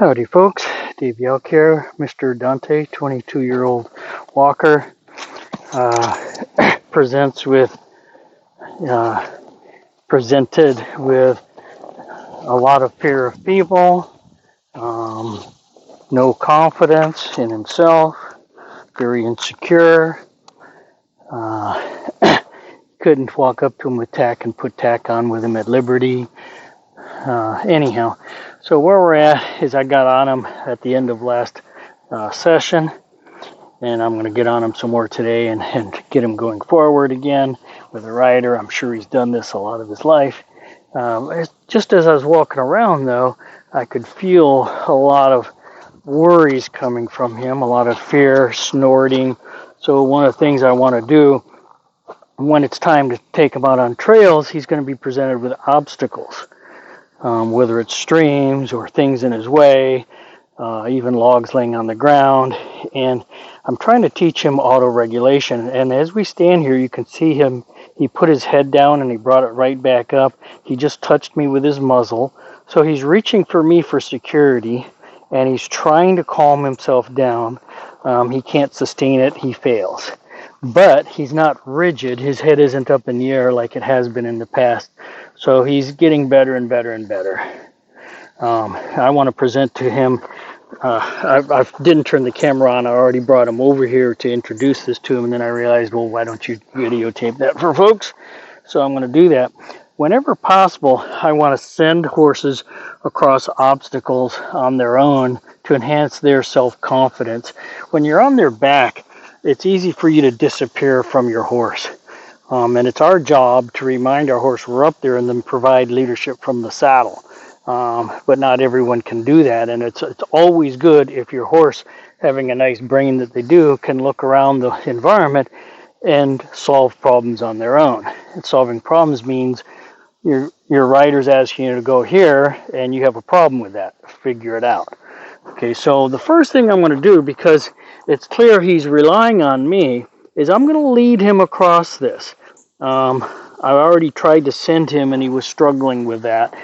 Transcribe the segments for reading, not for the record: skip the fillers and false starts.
Howdy folks, Dave Yelk here, Mr. Dante, 22-year-old walker, presents with, presented with a lot of fear of people, no confidence in himself, very insecure, couldn't walk up to him with tack and put tack on with him at Liberty. Anyhow, so where we're at is I got on him at the end of last session, and I'm going to get on him some more today and get him going forward again with a rider. I'm sure he's done this a lot of his life. Just as I was walking around, though, I could feel a lot of worries coming from him, a lot of fear, snorting. So one of the things I want to do when it's time to take him out on trails, he's going to be presented with obstacles, whether it's streams or things in his way, even logs laying on the ground. And I'm trying to teach him auto-regulation. And as we stand here, you can see him. He put his head down and he brought it right back up. He just touched me with his muzzle. So he's reaching for me for security, and he's trying to calm himself down. He can't sustain it. He fails. But he's not rigid. His head isn't up in the air like it has been in the past. So he's getting better and better and better. I want to present to him. I didn't turn the camera on. I already brought him over here to introduce this to him, and then I realized, well, why don't you videotape that for folks? So I'm going to do that. Whenever possible, I want to send horses across obstacles on their own to enhance their self-confidence. When you're on their back, it's easy for you to disappear from your horse. And it's our job to remind our horse we're up there and then provide leadership from the saddle. But not everyone can do that, and it's always good if your horse, having a nice brain that they do, can look around the environment and solve problems on their own. And solving problems means your rider's asking you to go here, and you have a problem with that. Figure it out. Okay, so the first thing I'm going to do, because it's clear he's relying on me, is I'm going to lead him across this. I already tried to send him, and he was struggling with that.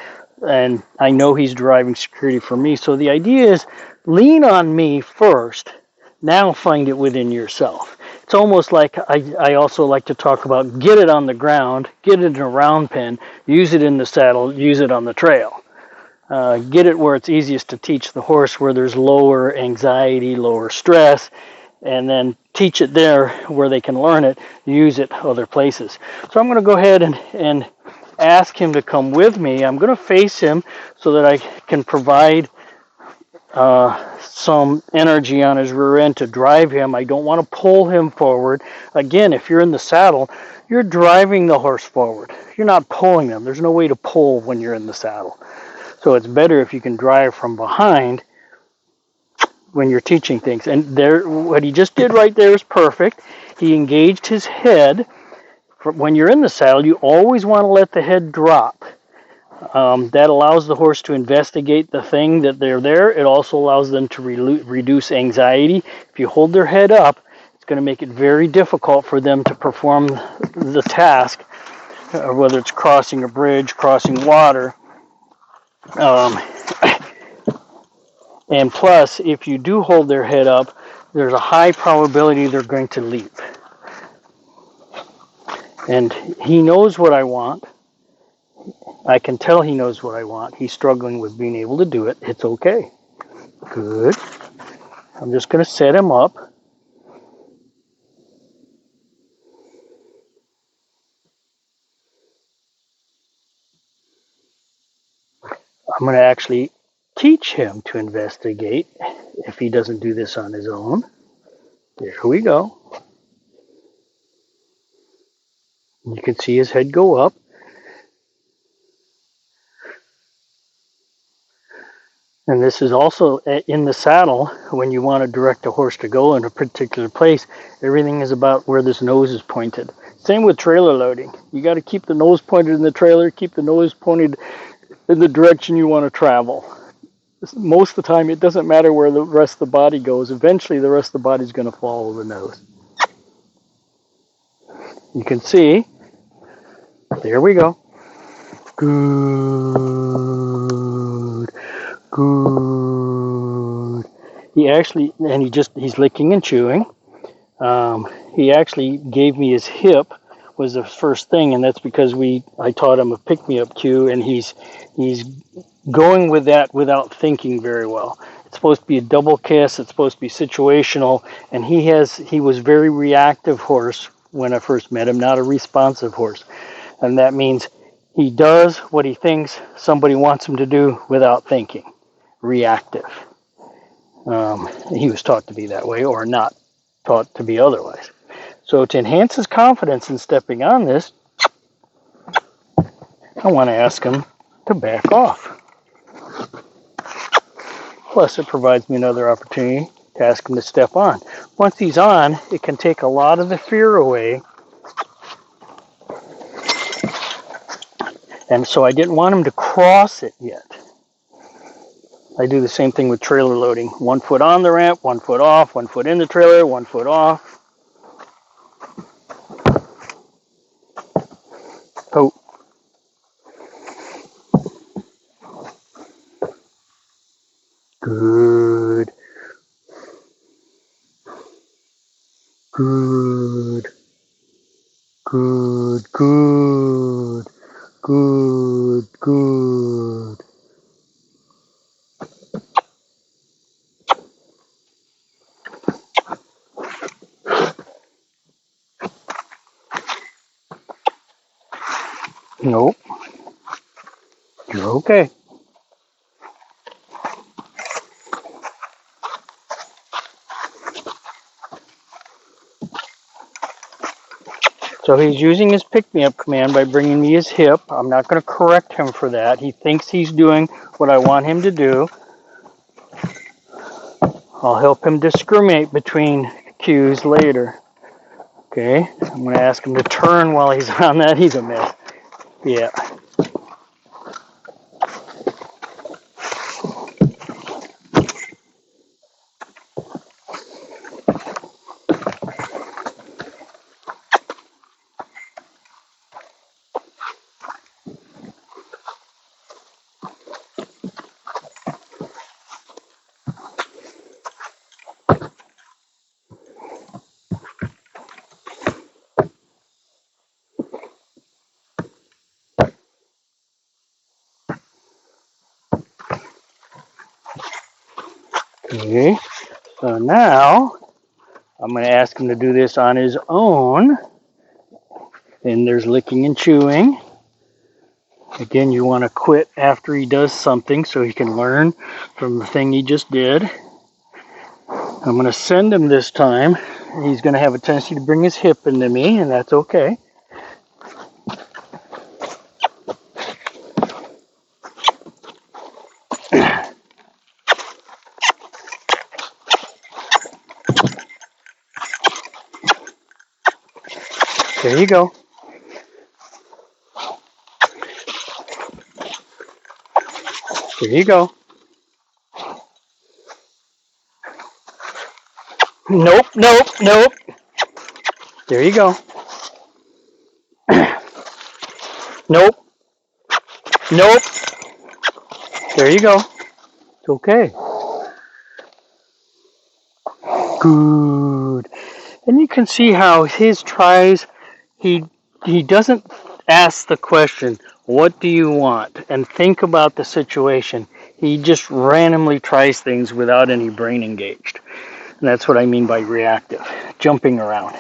And I know he's deriving security from me. So the idea is lean on me first, now find it within yourself. It's almost like I also like to talk about get it on the ground, get it in a round pen, use it in the saddle, use it on the trail. Get it where it's easiest to teach the horse, where there's lower anxiety, lower stress, and then teach it there where they can learn it, use it other places. So I'm going to go ahead and ask him to come with me. I'm going to face him so that I can provide some energy on his rear end to drive him. I don't want to pull him forward. Again, if you're in the saddle, you're driving the horse forward. You're not pulling them. There's no way to pull when you're in the saddle. So it's better if you can drive from behind when you're teaching things. And there, what he just did right there is perfect. He engaged his head. When you're in the saddle, you always want to let the head drop. That allows the horse to investigate the thing that they're there. It also allows them to reduce anxiety. If you hold their head up, it's going to make it very difficult for them to perform the task, whether it's crossing a bridge, crossing water. And plus, if you do hold their head up, there's a high probability they're going to leap. And he knows what I want. I can tell he knows what I want. He's struggling with being able to do it. It's okay. Good. I'm just going to set him up. I'm going to actually teach him to investigate if he doesn't do this on his own. There we go. You can see his head go up. And this is also in the saddle, when you want to direct a horse to go in a particular place, everything is about where this nose is pointed. Same with trailer loading. You got to keep the nose pointed in the trailer, keep the nose pointed in the direction you want to travel. Most of the time, it doesn't matter where the rest of the body goes. Eventually, the rest of the body is going to follow the nose. You can see, there we go. Good. Good. he's licking and chewing. He actually gave me his hip was the first thing, and that's because I taught him a pick-me-up cue, and he's going with that without thinking very well. It's supposed to be a double kiss. It's supposed to be situational, and he was very reactive horse when I first met him, not a responsive horse, and that means he does what he thinks somebody wants him to do without thinking. Reactive. He was taught to be that way, or not taught to be otherwise. So to enhance his confidence in stepping on this, I want to ask him to back off. Plus, it provides me another opportunity to ask him to step on. Once he's on, it can take a lot of the fear away. And so I didn't want him to cross it yet. I do the same thing with trailer loading. 1 foot on the ramp, 1 foot off, 1 foot in the trailer, 1 foot off. Oh. Good. Good. Good. Good. Good. Good. Nope. You're okay. So he's using his pick-me-up command by bringing me his hip. I'm not going to correct him for that. He thinks he's doing what I want him to do. I'll help him discriminate between cues later. Okay, I'm going to ask him to turn while he's on that. He's a mess. Yeah. Okay, so now I'm going to ask him to do this on his own. And there's licking and chewing. Again, you want to quit after he does something so he can learn from the thing he just did. I'm going to send him this time. He's going to have a tendency to bring his hip into me, and that's okay. There you go. There you go. Nope, nope, nope. There you go. Nope. Nope. There you go. It's okay. Good. And you can see how his tries, he doesn't ask the question, what do you want? And think about the situation. He just randomly tries things without any brain engaged. And that's what I mean by reactive, jumping around.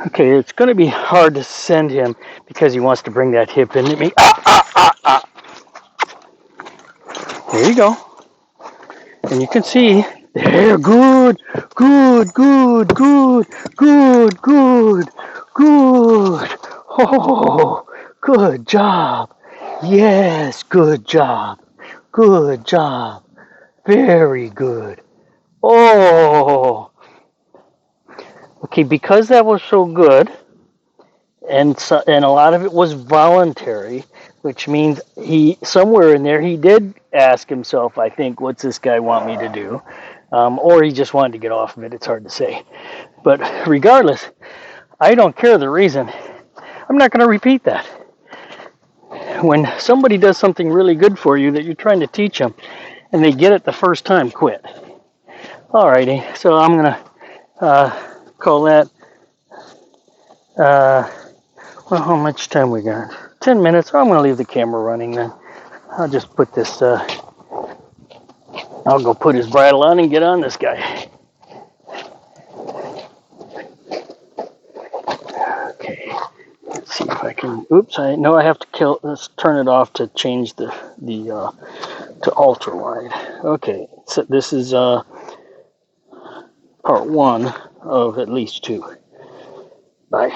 Okay, it's going to be hard to send him because he wants to bring that hip into me. There you go. And you can see, there, good, good, good, good, good, good, good. Oh, good job. Yes, good job. Good job. Very good. Oh. Okay, because that was so good, and a lot of it was voluntary, which means somewhere in there he did ask himself, I think, what's this guy want me to do? Or he just wanted to get off of it. It's hard to say. But regardless, I don't care the reason. I'm not going to repeat that. When somebody does something really good for you that you're trying to teach them, and they get it the first time, quit. Alrighty, so I'm gonna call that. Well, how much time we got? 10 minutes. I'm gonna leave the camera running then. I'll just put this. I'll go put his bridle on and get on this guy. Okay. Let's see if I can. Oops! I know I have to kill. Let's turn it off to change the to ultra wide. Okay. So this is part one of at least two. Bye.